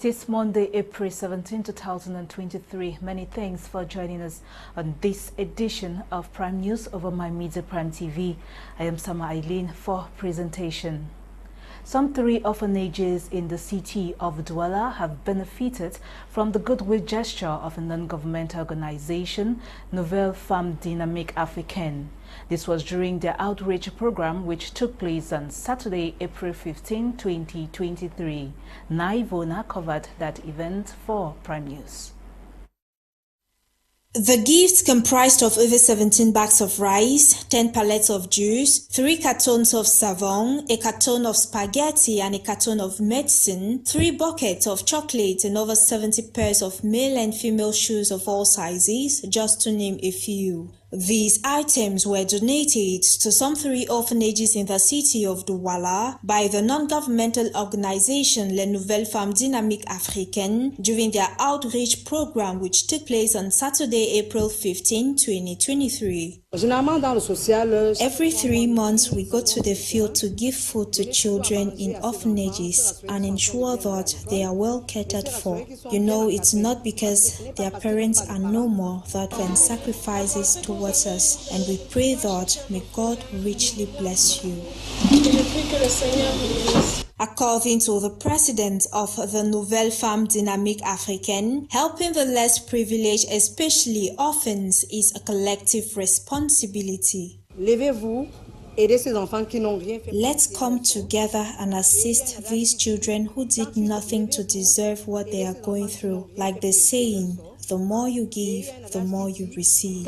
It is Monday, April 17, 2023. Many thanks for joining us on this edition of Prime News over My Media Prime TV. I am Eileen for presentation. Some 3 orphanages in the city of Douala have benefited from the goodwill gesture of a non-governmental organization, Nouvelle Femme Dynamique Africaine. This was during their outreach program, which took place on Saturday, April 15, 2023. Naivona covered that event for Prime News. The gifts comprised of over 17 bags of rice, 10 pallets of juice, 3 cartons of savon, a carton of spaghetti and a carton of medicine, 3 buckets of chocolate and over 70 pairs of male and female shoes of all sizes, just to name a few. These items were donated to some 3 orphanages in the city of Douala by the non-governmental organization La Nouvelle Femme Dynamique Africaine during their outreach program, which took place on Saturday, April 15, 2023. Every 3 months, we go to the field to give food to children in orphanages and ensure that they are well catered for. You know, it's not because their parents are no more that when sacrifices towards us, and we pray that may God richly bless you. According to the president of the Nouvelle Femme Dynamique Africaine, helping the less privileged, especially orphans, is a collective responsibility. Let's come together and assist these children who did nothing to deserve what they are going through. Like the saying, the more you give, the more you receive.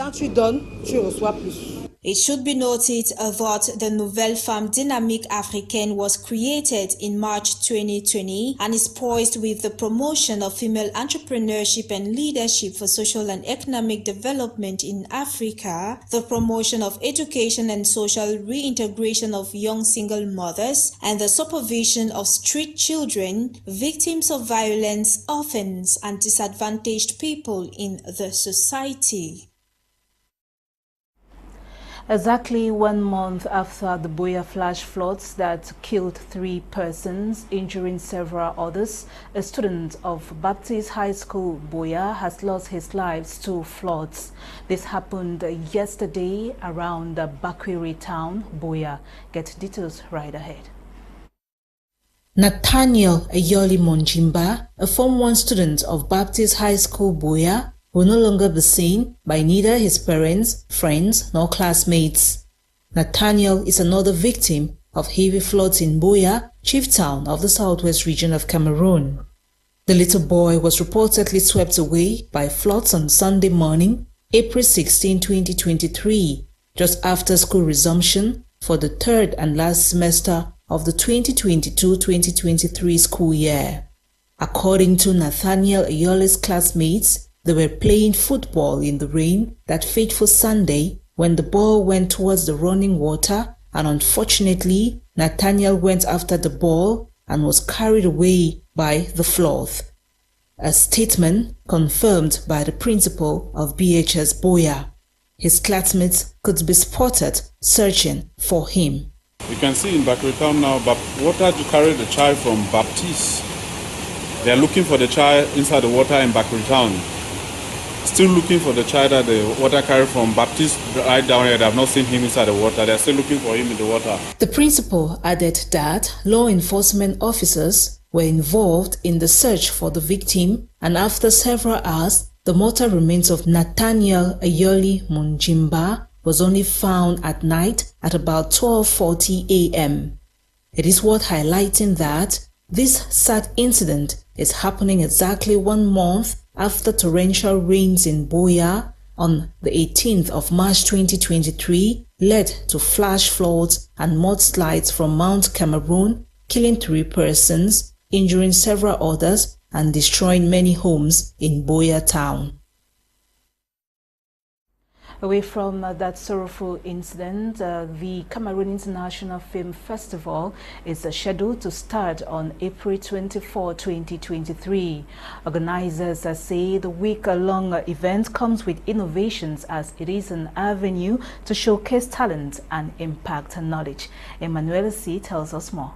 It should be noted that the Nouvelle Femme Dynamique Africaine was created in March 2020 and is poised with the promotion of female entrepreneurship and leadership for social and economic development in Africa, the promotion of education and social reintegration of young single mothers, and the supervision of street children, victims of violence, orphans, and disadvantaged people in the society. Exactly 1 month after the Boya flash floods that killed 3 persons, injuring several others, a student of Baptist High School, Boya, has lost his life to floods. This happened yesterday around the Bakwiri town, Boya. Get details right ahead. Nathaniel Ayoli Monjimba, a Form 1 student of Baptist High School, Boya, will no longer be seen by neither his parents, friends, nor classmates. Nathaniel is another victim of heavy floods in Boya, chief town of the southwest region of Cameroon. The little boy was reportedly swept away by floods on Sunday morning, April 16, 2023, just after school resumption for the 3rd and last semester of the 2022-2023 school year. According to Nathaniel Ayoli's classmates, they were playing football in the rain that fateful Sunday when the ball went towards the running water, and unfortunately, Nathaniel went after the ball and was carried away by the flood. A statement confirmed by the principal of BHS Boya. His classmates could be spotted searching for him. You can see in Bakwiri town now, but water to carry the child from Baptiste. They are looking for the child inside the water in Bakwiri town. Still looking for the child that the water carried from Baptiste right down here. They have not seen him inside the water. They are still looking for him in the water. The principal added that law enforcement officers were involved in the search for the victim, and after several hours, the mortal remains of Nathaniel Ayoli Monjimba was only found at night at about 12:40 a.m. It is worth highlighting that this sad incident is happening exactly 1 month after torrential rains in Boya on the 18th of March 2023 led to flash floods and mudslides from Mount Cameroon, killing 3 persons, injuring several others, and destroying many homes in Boya town. Away from that sorrowful incident, the Cameroon International Film Festival is scheduled to start on April 24, 2023. Organizers say the week-long event comes with innovations as it is an avenue to showcase talent and impact knowledge. Emmanuel C. tells us more.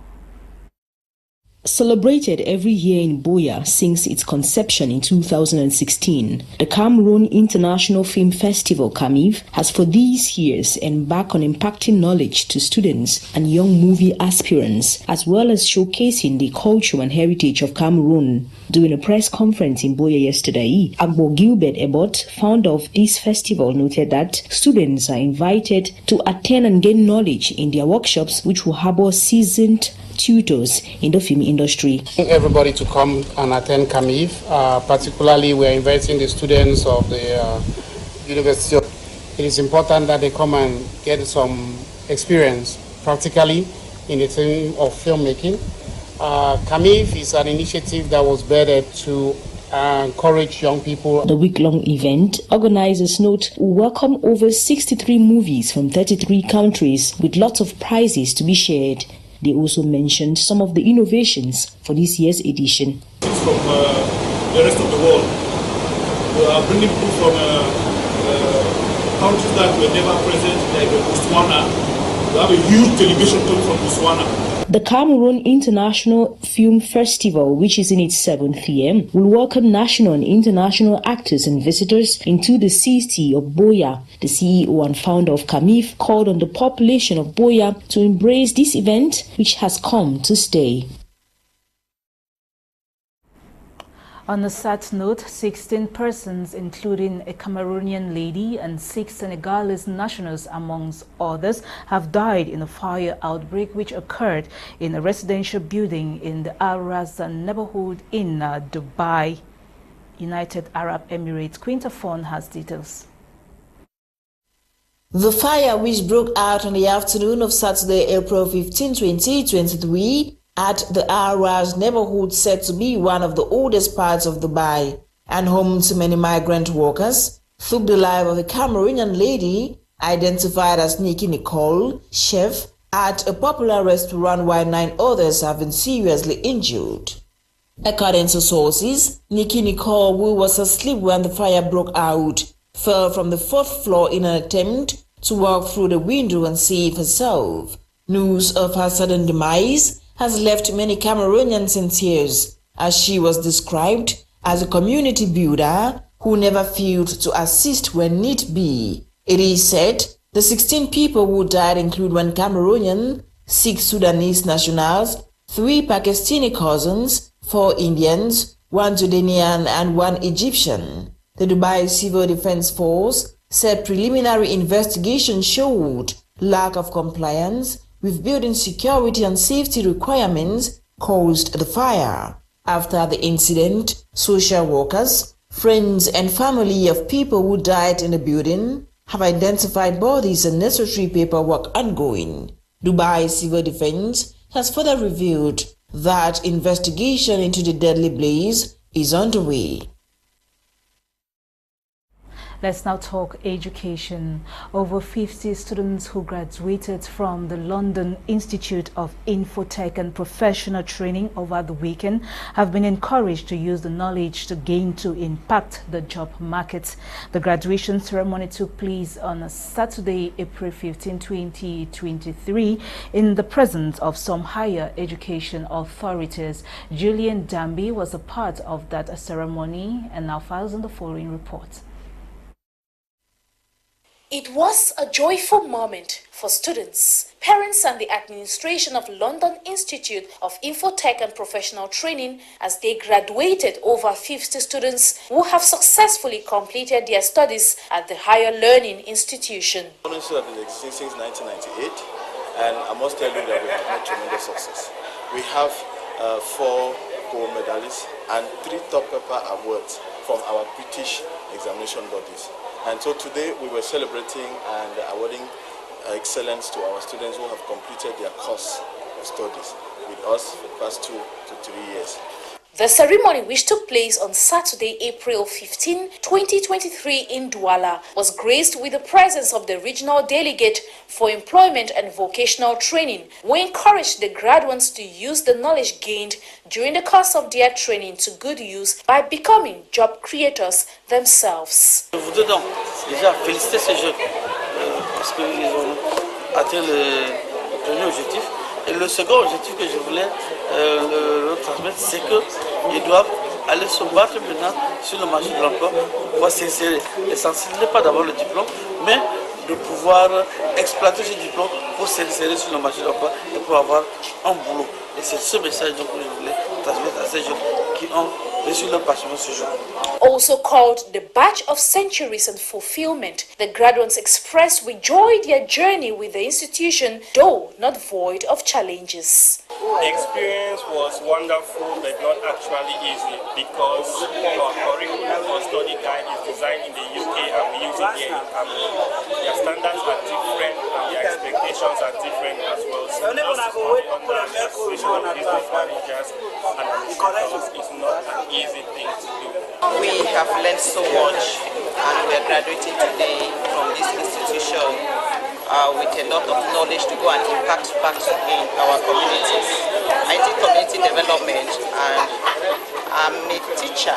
Celebrated every year in Boya since its conception in 2016, the Cameroon International Film Festival (CAMIF) has for these years embarked on impacting knowledge to students and young movie aspirants, as well as showcasing the culture and heritage of Cameroon. During a press conference in Boya yesterday, Agbo Gilbert Ebot, founder of this festival, noted that students are invited to attend and gain knowledge in their workshops, which will harbor seasoned tutors in the film industry. Everybody to come and attend CAMIF, particularly we are inviting the students of the University. It is important that they come and get some experience practically in the thing of filmmaking. CAMIF is an initiative that was birthed to encourage young people. The week-long event, organizers note, will welcome over 63 movies from 33 countries with lots of prizes to be shared. They also mentioned some of the innovations for this year's edition. From the rest of the world, we are bringing people from countries that were never present, like Botswana. We have a huge delegation coming from Botswana. The Cameroon International Film Festival, which is in its 7th year, will welcome national and international actors and visitors into the city of Boya. The CEO and founder of CAMIF called on the population of Boya to embrace this event, which has come to stay. On a sad note, 16 persons, including a Cameroonian lady and 6 Senegalese nationals, amongst others, have died in a fire outbreak which occurred in a residential building in the Al Ras neighborhood in Dubai, United Arab Emirates. Quinta Fon has details. The fire, which broke out on the afternoon of Saturday, April 15, 2023, at the Al Ras neighborhood, said to be one of the oldest parts of Dubai and home to many migrant workers, took the life of a Cameroonian lady identified as Nikki Nicole, chef at a popular restaurant, while 9 others have been seriously injured. According to sources, Nikki Nicole, who was asleep when the fire broke out, fell from the 4th floor in an attempt to walk through the window and save herself. News of her sudden demise has left many Cameroonians in tears, as she was described as a community builder who never failed to assist when need be. It is said the 16 people who died include 1 Cameroonian, 6 Sudanese nationals, 3 Pakistani cousins, 4 Indians, 1 Jordanian and 1 Egyptian. The Dubai Civil Defense Force said preliminary investigation showed lack of compliance with building security and safety requirements caused the fire. After the incident, social workers, friends and family of people who died in the building have identified bodies and necessary paperwork ongoing. Dubai Civil Defense has further revealed that investigation into the deadly blaze is underway. Let's now talk education. Over 50 students who graduated from the London Institute of Infotech and Professional Training over the weekend have been encouraged to use the knowledge to gain to impact the job market. The graduation ceremony took place on Saturday, April 15, 2023, in the presence of some higher education authorities. Julian Damby was a part of that ceremony and now files in the following report. It was a joyful moment for students, parents and the administration of London Institute of Infotech and Professional Training as they graduated over 50 students who have successfully completed their studies at the higher learning institution. The institute has been existing since 1998, and I must tell you that we have had tremendous success. We have 4 gold medalists and 3 top paper awards from our British examination bodies. And so today we were celebrating and awarding excellence to our students who have completed their course of studies with us for the past 2 to 3 years. The ceremony, which took place on Saturday, April 15, 2023 in Douala, was graced with the presence of the regional delegate for employment and vocational training, who encouraged the graduates to use the knowledge gained during the course of their training to good use by becoming job creators themselves. Je voudrais donc déjà féliciter ces jeunes parce qu'ils ont atteint le premier objectif. Et le second objectif que je voulais leur transmettre, c'est qu'ils doivent aller se battre maintenant sur le marché de l'emploi pour s'insérer. L'essentiel n'est pas d'avoir le diplôme, mais de pouvoir exploiter ce diplôme pour s'insérer sur le marché de l'emploi et pour avoir un boulot. Et c'est ce message que je voulais transmettre à ces jeunes qui ont reçu leur passion ce jour. Also called the Badge of Centuries and Fulfillment, the graduates expressed with joy their journey with the institution, though not void of challenges. The experience was wonderful but not actually easy because our curriculum or study guide is designed in the UK and we use it here in Cameroon. Their standards are different and their expectations are different as well. So just to come under the association of business managers and administrators is not an easy thing to do. We have learned so much and we are graduating today from this institution with a lot of knowledge to go and impact back in our communities. I did community development and I'm a teacher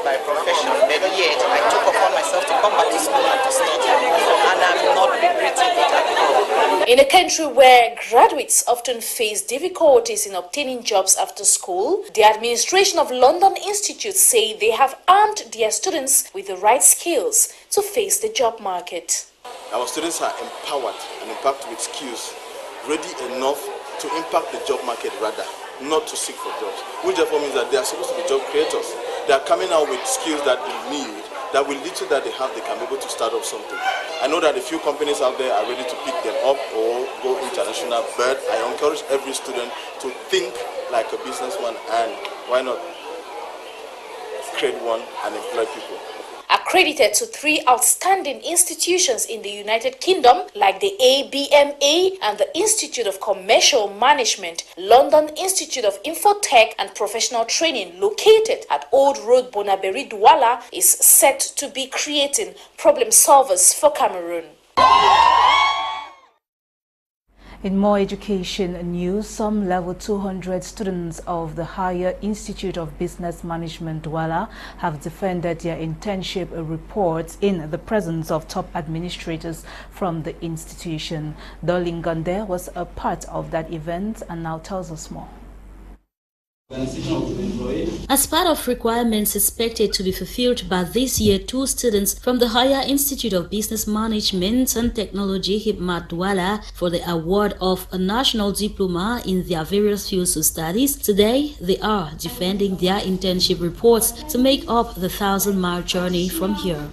by profession, but yet I took upon myself to come back to school and to study, and I'm not regretting it at all. In a country where graduates often face difficulties in obtaining jobs after school, the administration of London Institute say they have armed their students with the right skills to face the job market. Our students are empowered and equipped with skills ready enough to impact the job market rather, not to seek for jobs, which therefore means that they are supposed to be job creators. They are coming out with skills that they need, that with little that they have, they can be able to start up something. I know that a few companies out there are ready to pick them up or go international, but I encourage every student to think like a businessman and why not create one and employ people. Accredited to 3 outstanding institutions in the United Kingdom like the ABMA and the Institute of Commercial Management, London Institute of Infotech and Professional Training located at Old Road, Bonaberi, Douala is set to be creating problem solvers for Cameroon. In more education news, some level 200 students of the Higher Institute of Business Management Douala have defended their internship reports in the presence of top administrators from the institution. Darling Gande was a part of that event and now tells us more. As part of requirements expected to be fulfilled by this year, 2 students from the Higher Institute of Business Management and Technology HIPMA Douala for the award of a national diploma in their various fields of studies. Today, they are defending their internship reports to make up the 1,000-mile journey from here.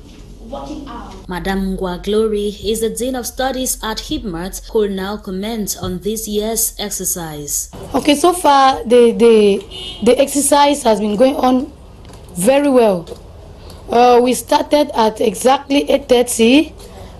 Madame Ngwa Glory is the Dean of Studies at HIPMAT, who will now comment on this year's exercise. Okay, so far the exercise has been going on very well. We started at exactly 8:30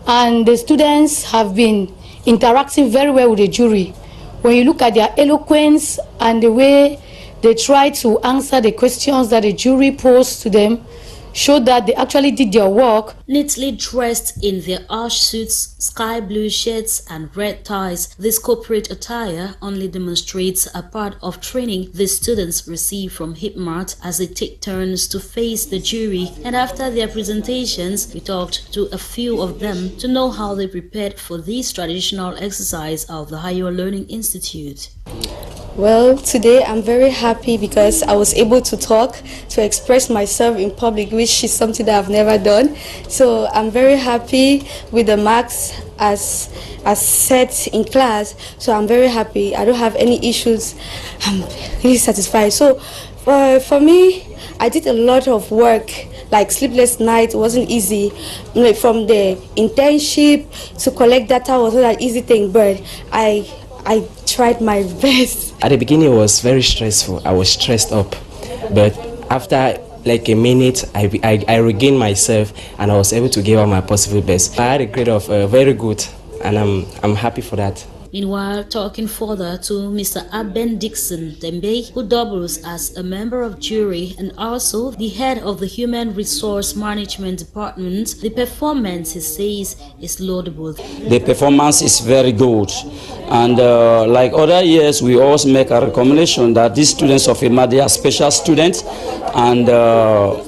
and the students have been interacting very well with the jury. When you look at their eloquence and the way they try to answer the questions that the jury posed to them, showed that they actually did their work. Neatly dressed in their ash suits, sky blue shirts and red ties, this corporate attire only demonstrates a part of training the students receive from HIPMAT as they take turns to face the jury. And after their presentations, we talked to a few of them to know how they prepared for this traditional exercise of the Higher Learning Institute. Well, today I'm very happy because I was able to talk, to express myself in public, which is something that I've never done. So I'm very happy with the marks as set in class. So I'm very happy. I don't have any issues. I'm really satisfied. So for me, I did a lot of work, like sleepless nights. It wasn't easy. From the internship to collect data wasn't an easy thing, but I tried my best. At the beginning, it was very stressful. I was stressed up, but after like a minute, I regained myself and I was able to give out my possible best. I had a grade of very good, and I'm happy for that. Meanwhile, talking further to Mr. Aben Dixon Dembe, who doubles as a member of jury and also the head of the Human Resource Management Department, the performance, he says, is laudable. The performance is very good, and like other years, we always make a recommendation that these students of HIPMA, they are special students, and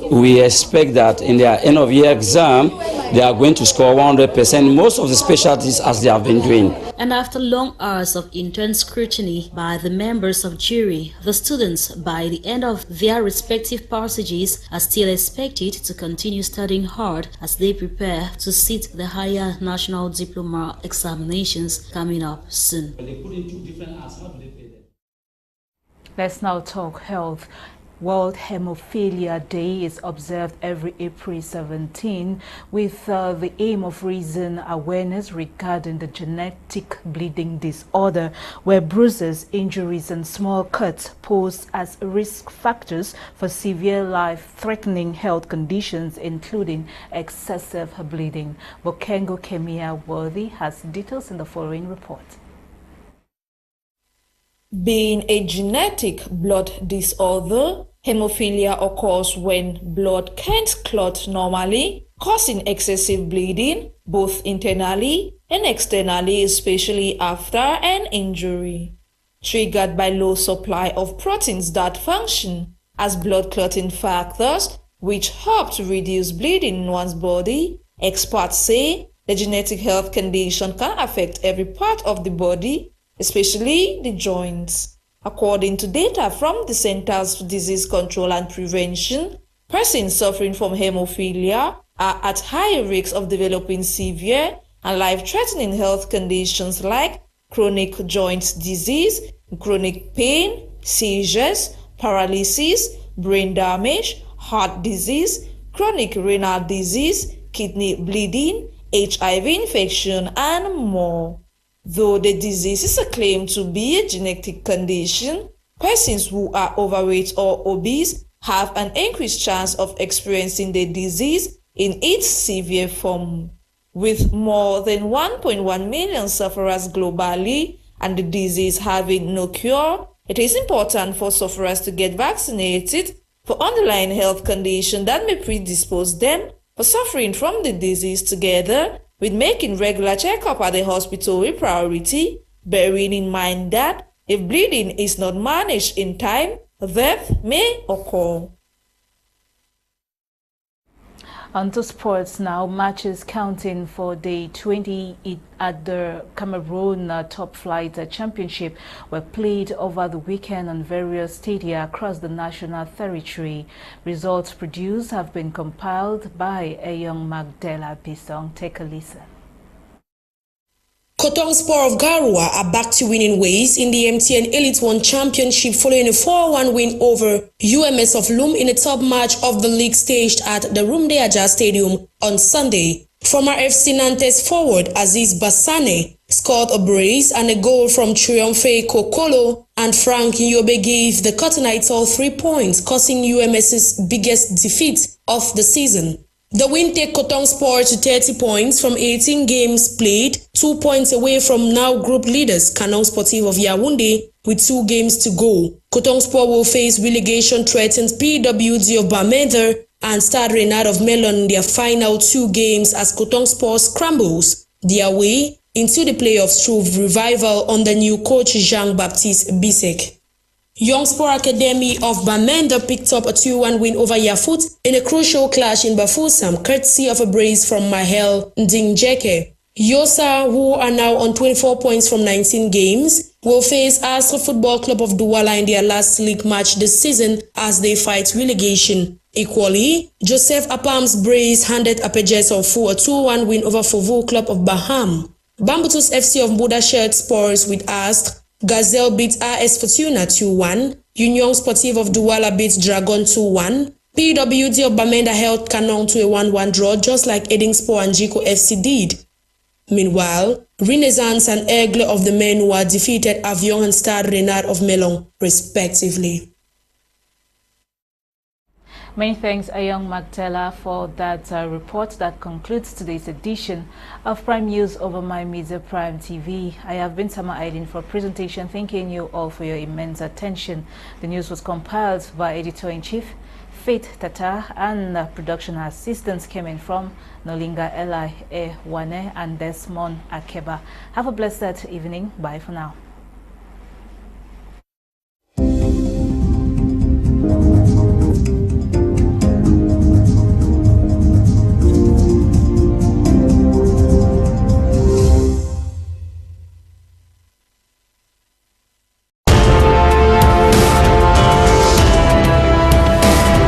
we expect that in their end-of-year exam, they are going to score 100%, most of the specialties as they have been doing. And after long hours of intense scrutiny by the members of jury, the students, by the end of their respective passages, are still expected to continue studying hard as they prepare to sit the higher national diploma examinations coming up soon. Let's now talk health. World Hemophilia Day is observed every April 17 with the aim of raising awareness regarding the genetic bleeding disorder, where bruises, injuries and small cuts pose as risk factors for severe life-threatening health conditions, including excessive bleeding. Bokengo Kemia Worthy has details in the following report. Being a genetic blood disorder, hemophilia occurs when blood can't clot normally, causing excessive bleeding, both internally and externally, especially after an injury. Triggered by low supply of proteins that function as blood clotting factors, which help to reduce bleeding in one's body, experts say the genetic health condition can affect every part of the body, especially the joints. According to data from the Centers for Disease Control and Prevention, persons suffering from hemophilia are at higher risk of developing severe and life-threatening health conditions like chronic joint disease, chronic pain, seizures, paralysis, brain damage, heart disease, chronic renal disease, kidney bleeding, HIV infection, and more. Though the disease is claimed to be a genetic condition, persons who are overweight or obese have an increased chance of experiencing the disease in its severe form. With more than 1.1 million sufferers globally and the disease having no cure, it is important for sufferers to get vaccinated for underlying health conditions that may predispose them for suffering from the disease, together with making regular checkup at the hospital a priority, bearing in mind that if bleeding is not managed in time, death may occur. On to sports now. Matches counting for day 20 at the Cameroon Top Flight Championship were played over the weekend on various stadia across the national territory. Results produced have been compiled by Eyong Magdela Bisong. Take a listen. Sport of Garoua are back to winning ways in the MTN Elite One Championship following a 4-1 win over UMS of Loom in a top match of the league staged at the Rumde Aja Stadium on Sunday. Former FC Nantes forward Aziz Bassane scored a brace and a goal from Triumphe Kokolo, and Frank Nyobe gave the Cottonites all 3 points, causing UMS's biggest defeat of the season. The win take Cotton Sport to 30 points from 18 games played, 2 points away from now group leaders Canon Sportive of Yaoundé with 2 games to go. Cotton Sport will face relegation threatened PWD of Bamenda and Stade Renard of Melon in their final 2 games as Cotton Sport scrambles their way into the playoffs through revival under new coach Jean-Baptiste Bisek. Young Sport Academy of Bamenda picked up a 2-1 win over Yafut in a crucial clash in Bafoussam, courtesy of a brace from Mahel Ndingjeke. Yosa, who are now on 24 points from 19 games, will face Astra Football Club of Douala in their last league match this season as they fight relegation. Equally, Joseph Apam's brace handed Apejes of Fu a 2-1 win over Fovu Club of Baham. Bambutus FC of Buda shared spores with Astra. Gazelle beat AS Fortuna 2-1. Union Sportive of Douala beat Dragon 2-1. PWD of Bamenda held Canon to a 1-1 draw, just like Edingspor and Jiko FC did. Meanwhile, Renaissance and Aigle of the Menua defeated Avion and Stade Renard of Melon, respectively. Many thanks, Eyong Magdela, for that report. That concludes today's edition of Prime News over My Media Prime TV. I have been Sama Eileen for presentation, thanking you all for your immense attention. The news was compiled by Editor-in-Chief Faith Tata, and production assistants came in from Nolinga Eli, Ewane, and Desmond Akeba. Have a blessed evening. Bye for now.